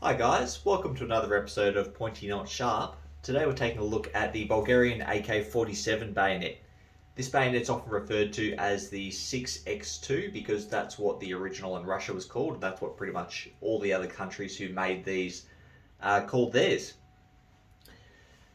Hi guys, welcome to another episode of Pointy Not Sharp. Today we're taking a look at the Bulgarian AK47 bayonet. This bayonet is often referred to as the 6x2 because that's what the original in Russia was called. That's what pretty much all the other countries who made these called theirs.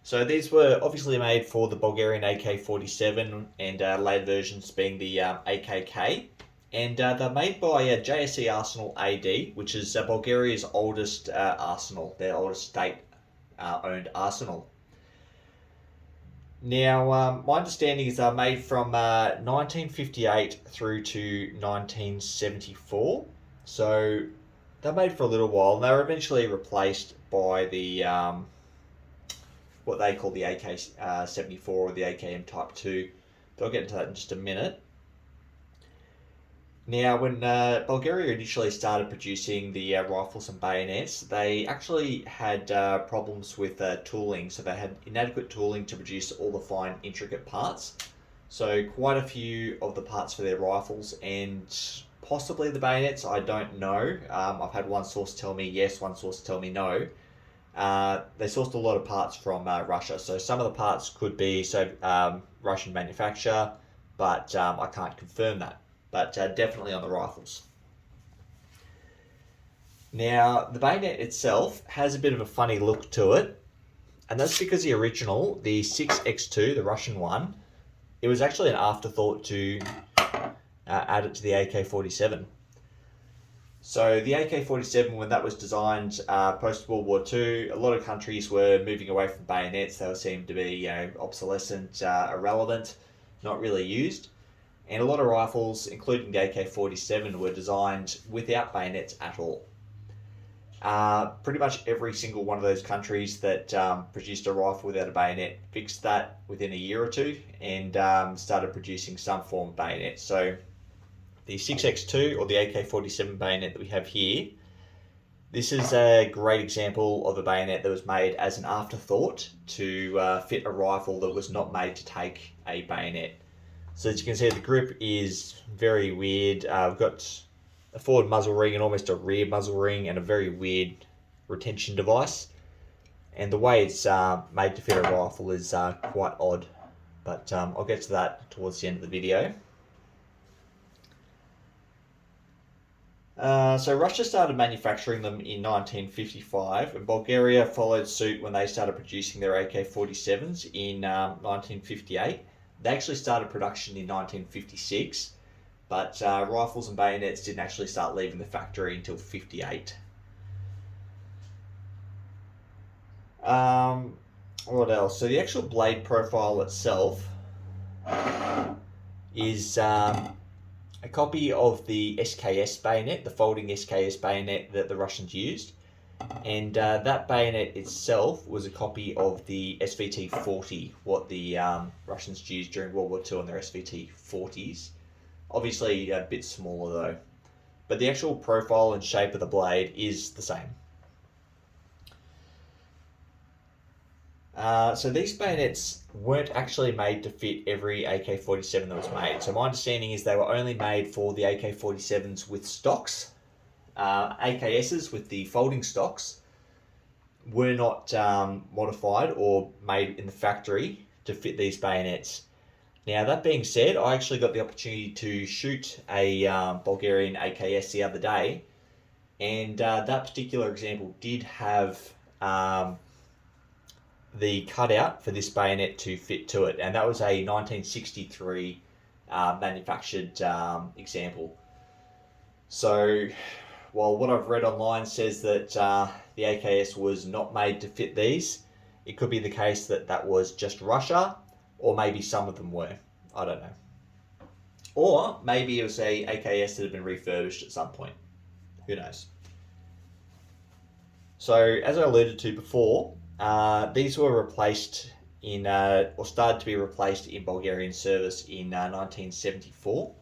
So these were obviously made for the Bulgarian AK47 and later versions being the AKK. And they're made by JSE Arsenal AD, which is Bulgaria's oldest arsenal, their oldest state-owned arsenal. Now, my understanding is they're made from 1958 through to 1974. So they're made for a little while, and they were eventually replaced by the what they call the AK-74 or the AKM Type 2. But I'll get into that in just a minute. Now, when Bulgaria initially started producing the rifles and bayonets, they actually had problems with tooling. So they had inadequate tooling to produce all the fine, intricate parts. So quite a few of the parts for their rifles and possibly the bayonets, I don't know. I've had one source tell me yes, one source tell me no. They sourced a lot of parts from Russia. So some of the parts could be Russian manufacture, but I can't confirm that. But definitely on the rifles. Now, the bayonet itself has a bit of a funny look to it, and that's because the original, the 6x2, the Russian one, it was actually an afterthought to add it to the AK-47. So the AK-47, when that was designed post-World War II, a lot of countries were moving away from bayonets. They seemed to be obsolescent, irrelevant, not really used. And a lot of rifles, including the AK-47, were designed without bayonets at all. Pretty much every single one of those countries that produced a rifle without a bayonet fixed that within a year or two and started producing some form of bayonet. So the 6x2 or the AK-47 bayonet that we have here, this is a great example of a bayonet that was made as an afterthought to fit a rifle that was not made to take a bayonet. So as you can see, the grip is very weird. We've got a forward muzzle ring and almost a rear muzzle ring and a very weird retention device. And the way it's made to fit a rifle is quite odd. But I'll get to that towards the end of the video. So Russia started manufacturing them in 1955 and Bulgaria followed suit when they started producing their AK-47s in 1958. They actually started production in 1956, but rifles and bayonets didn't actually start leaving the factory until 58. What else? So the actual blade profile itself is a copy of the SKS bayonet, the folding SKS bayonet that the Russians used. And that bayonet itself was a copy of the SVT-40, what the Russians used during World War II on their SVT-40s. Obviously a bit smaller though. But the actual profile and shape of the blade is the same. So these bayonets weren't actually made to fit every AK-47 that was made. So my understanding is they were only made for the AK-47s with stocks. AKSs with the folding stocks were not modified or made in the factory to fit these bayonets. Now that being said, I actually got the opportunity to shoot a Bulgarian AKS the other day, and that particular example did have the cutout for this bayonet to fit to it, and that was a 1963 manufactured example. So while what I've read online says that the AKS was not made to fit these, it could be the case that that was just Russia, or maybe some of them were. I don't know. Or maybe it was a AKS that had been refurbished at some point. Who knows? So as I alluded to before, these were replaced in, or started to be replaced in Bulgarian service in 1974.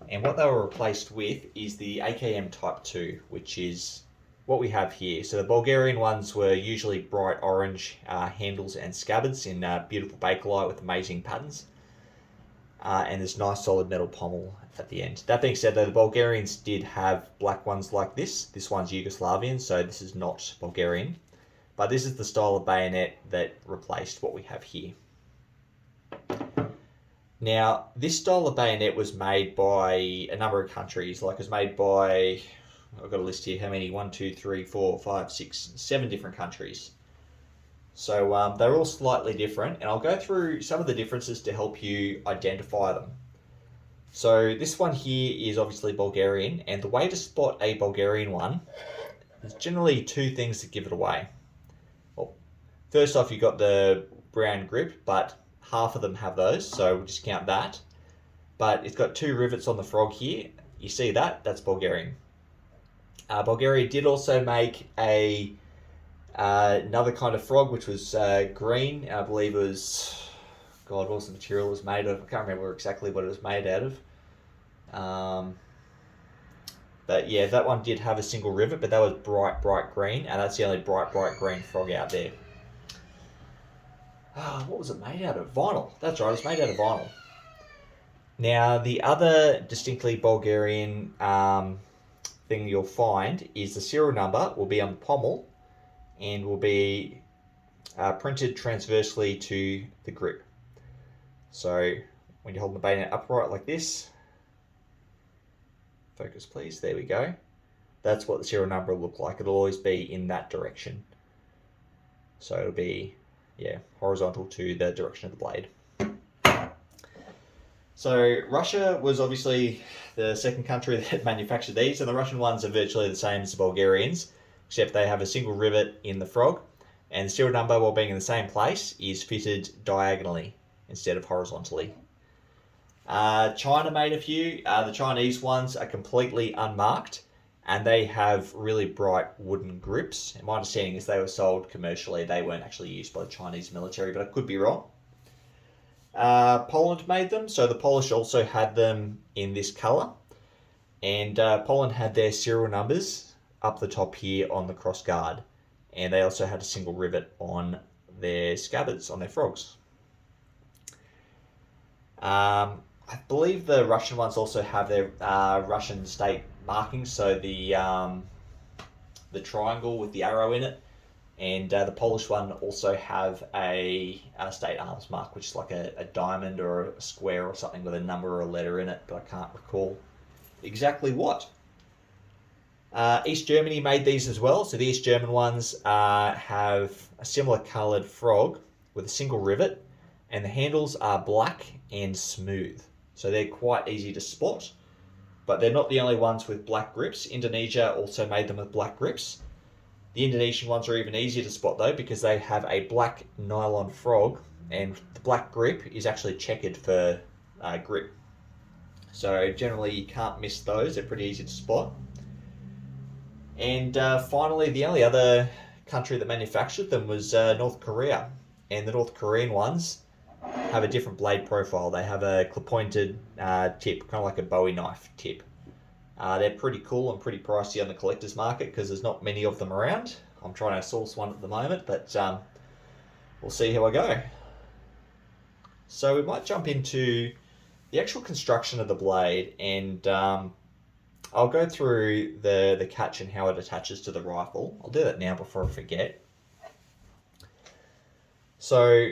And what they were replaced with is the AKM Type 2, which is what we have here. So the Bulgarian ones were usually bright orange handles and scabbards in beautiful bakelite with amazing patterns. and this nice solid metal pommel at the end. That being said, though, the Bulgarians did have black ones like this. This one's Yugoslavian, so this is not Bulgarian. But this is the style of bayonet that replaced what we have here. Now, this style of bayonet was made by a number of countries. Like, it was made by, I've got a list here, how many? 1, 2, 3, 4, 5, 6, 7 different countries. So they're all slightly different, and I'll go through some of the differences to help you identify them. So this one here is obviously Bulgarian, and the way to spot a Bulgarian one, there's generally two things that give it away. Well, first off, you've got the brown grip, but half of them have those, so we'll just count that. But it's got 2 rivets on the frog here. You see that? That's Bulgarian. Bulgaria did also make another kind of frog, which was green. I believe it was, God, what was the material it was made of? I can't remember exactly what it was made out of. But yeah, that one did have a single rivet, but that was bright green, and that's the only bright green frog out there. What was it made out of? Vinyl. That's right, it's made out of vinyl. Now, the other distinctly Bulgarian thing you'll find is the serial number will be on the pommel and will be printed transversely to the grip. So when you're holding the bayonet upright like this, focus please, there we go. That's what the serial number will look like. It'll always be in that direction. So it'll be, yeah, horizontal to the direction of the blade. So Russia was obviously the second country that manufactured these, and the Russian ones are virtually the same as the Bulgarians, except they have a single rivet in the frog, and the serial number, while being in the same place, is fitted diagonally instead of horizontally. China made a few. The Chinese ones are completely unmarked, and they have really bright wooden grips. And my understanding is they were sold commercially. They weren't actually used by the Chinese military, but I could be wrong. Poland made them, so the Polish also had them in this colour. And Poland had their serial numbers up the top here on the cross guard. And they also had a single rivet on their scabbards, on their frogs. I believe the Russian ones also have their Russian state markings, so the triangle with the arrow in it, and the Polish one also have a state arms mark, which is like a diamond or a square or something with a number or a letter in it, but I can't recall exactly what. East Germany made these as well, so the East German ones have a similar coloured frog with a single rivet, and the handles are black and smooth. So they're quite easy to spot, but they're not the only ones with black grips. Indonesia also made them with black grips. The Indonesian ones are even easier to spot though, because they have a black nylon frog, and the black grip is actually checkered for grip. So generally you can't miss those, they're pretty easy to spot. And finally, the only other country that manufactured them was North Korea, and the North Korean ones have a different blade profile. They have a clip-pointed tip, kind of like a Bowie knife tip. They're pretty cool and pretty pricey on the collector's market because there's not many of them around. I'm trying to source one at the moment, but we'll see how I go. So we might jump into the actual construction of the blade, and I'll go through the catch and how it attaches to the rifle. I'll do that now before I forget. So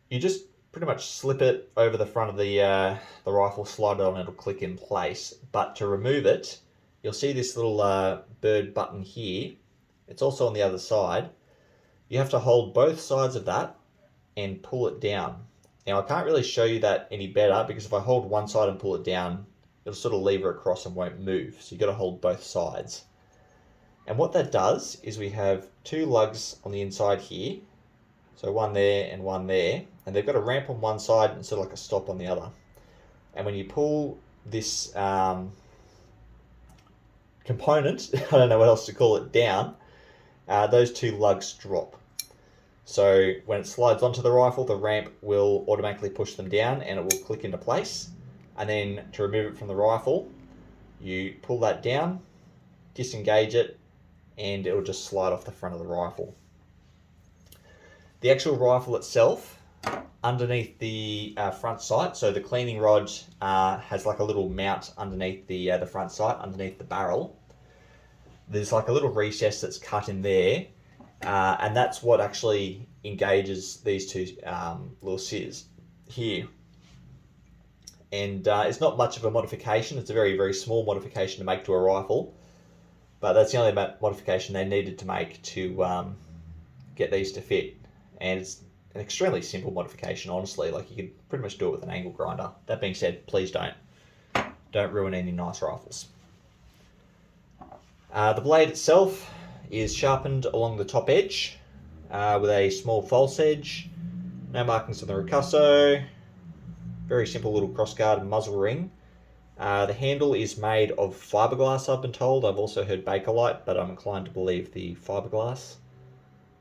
you just pretty much slip it over the front of the rifle, slide it on, it'll click in place. But to remove it, you'll see this little bird button here. It's also on the other side. You have to hold both sides of that and pull it down. Now I can't really show you that any better, because if I hold one side and pull it down, it'll sort of lever across and won't move. So you've got to hold both sides. And what that does is we have 2 lugs on the inside here. So one there and one there. And they've got a ramp on one side and sort of like a stop on the other. And when you pull this component, I don't know what else to call it, down, those 2 lugs drop. So when it slides onto the rifle, the ramp will automatically push them down and it will click into place. And then to remove it from the rifle, you pull that down, disengage it, and it will just slide off the front of the rifle. The actual rifle itself underneath the front sight. So the cleaning rod has like a little mount underneath the front sight, underneath the barrel. There's like a little recess that's cut in there, and that's what actually engages these two little sears here. And it's not much of a modification. It's a very, very small modification to make to a rifle, but that's the only modification they needed to make to get these to fit. And it's an extremely simple modification, honestly. Like, you could pretty much do it with an angle grinder. That being said, please don't ruin any nice rifles. The blade itself is sharpened along the top edge with a small false edge. No markings on the ricasso. Very simple little crossguard and muzzle ring. The handle is made of fiberglass, I've been told. I've also heard Bakelite, but I'm inclined to believe the fiberglass.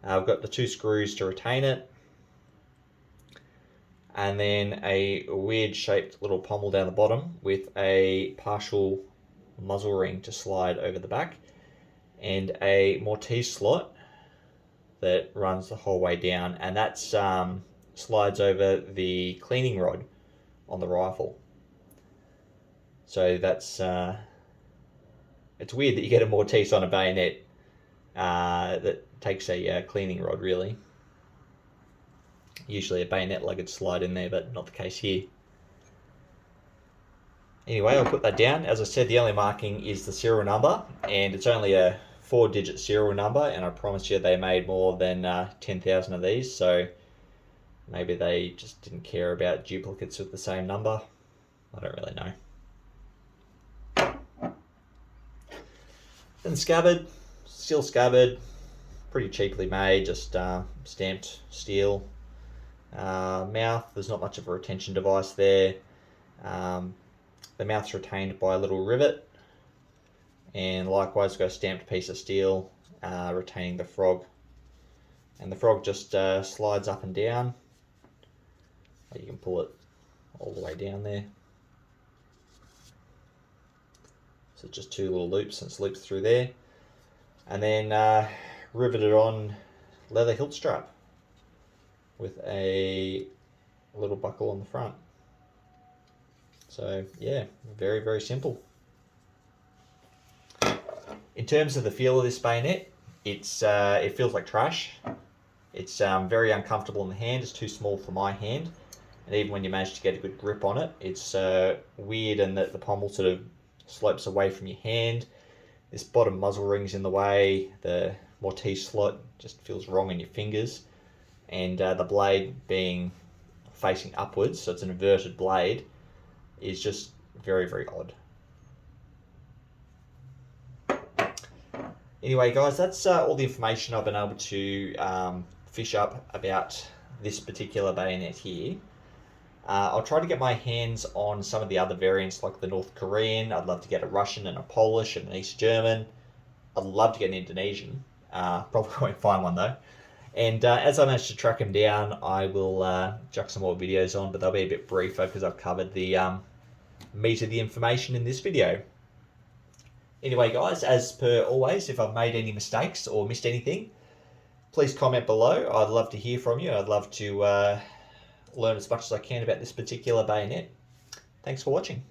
I've got the 2 screws to retain it. And then a weird shaped little pommel down the bottom with a partial muzzle ring to slide over the back. And a Mortise slot that runs the whole way down. And that slides over the cleaning rod on the rifle. So that's it's weird that you get a Mortise on a bayonet that takes a cleaning rod, really. Usually a bayonet lug would slide in there, but not the case here. Anyway, I'll put that down. As I said, the only marking is the serial number, and it's only a 4-digit serial number, and I promise you they made more than 10,000 of these, so maybe they just didn't care about duplicates with the same number. I don't really know. Then scabbard, steel scabbard, pretty cheaply made, just stamped steel. Mouth, there's not much of a retention device there. The mouth's retained by a little rivet, and likewise we've got a stamped piece of steel retaining the frog. And the frog just slides up and down. You can pull it all the way down there. So just 2 little loops, and it loops through there. And then riveted on leather hilt strap with a little buckle on the front. So yeah, very, very simple. In terms of the feel of this bayonet, it feels like trash. It's very uncomfortable in the hand. It's too small for my hand. And even when you manage to get a good grip on it, it's weird in that the pommel sort of slopes away from your hand. This bottom muzzle ring's in the way. The Mortise slot just feels wrong in your fingers. And the blade being facing upwards, so it's an inverted blade, is just very, very odd. Anyway, guys, that's all the information I've been able to fish up about this particular bayonet here. I'll try to get my hands on some of the other variants like the North Korean. I'd love to get a Russian and a Polish and an East German. I'd love to get an Indonesian. Probably won't find one though. And as I manage to track them down, I will chuck some more videos on, but they'll be a bit briefer because I've covered the meat of the information in this video. Anyway, guys, as per always, if I've made any mistakes or missed anything, please comment below. I'd love to hear from you. I'd love to learn as much as I can about this particular bayonet. Thanks for watching.